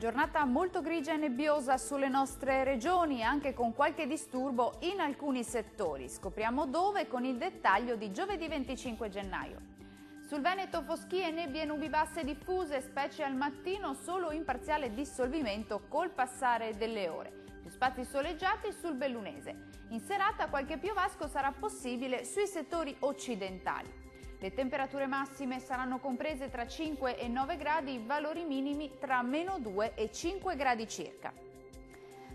Giornata molto grigia e nebbiosa sulle nostre regioni, anche con qualche disturbo in alcuni settori. Scopriamo dove con il dettaglio di giovedì 25 gennaio. Sul Veneto foschie, nebbie e nubi basse diffuse, specie al mattino, solo in parziale dissolvimento col passare delle ore. Più spazi soleggiati sul Bellunese. In serata qualche piovasco sarà possibile sui settori occidentali. Le temperature massime saranno comprese tra 5 e 9 gradi, valori minimi tra -2 e 5 gradi circa.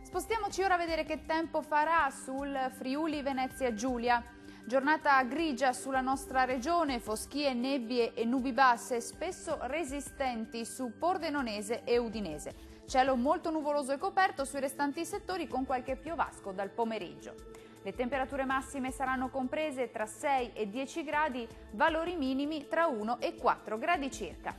Spostiamoci ora a vedere che tempo farà sul Friuli Venezia Giulia. Giornata grigia sulla nostra regione, foschie, nebbie e nubi basse, spesso resistenti su Pordenonese e Udinese. Cielo molto nuvoloso e coperto sui restanti settori con qualche piovasco dal pomeriggio. Le temperature massime saranno comprese tra 6 e 10 gradi, valori minimi tra 1 e 4 gradi circa.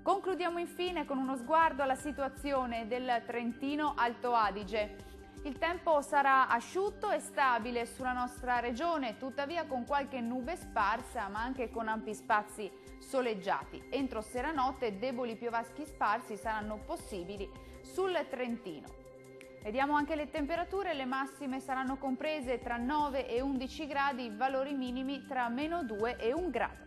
Concludiamo infine con uno sguardo alla situazione del Trentino Alto Adige. Il tempo sarà asciutto e stabile sulla nostra regione, tuttavia con qualche nube sparsa ma anche con ampi spazi soleggiati. Entro seranotte deboli piovaschi sparsi saranno possibili sul Trentino. Vediamo anche le temperature, le massime saranno comprese tra 9 e 11 gradi, valori minimi tra -2 e 1 grado.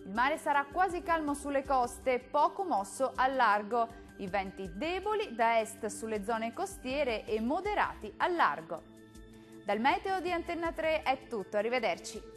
Il mare sarà quasi calmo sulle coste, poco mosso al largo. I venti deboli da est sulle zone costiere e moderati al largo. Dal meteo di Antenna 3 è tutto, arrivederci.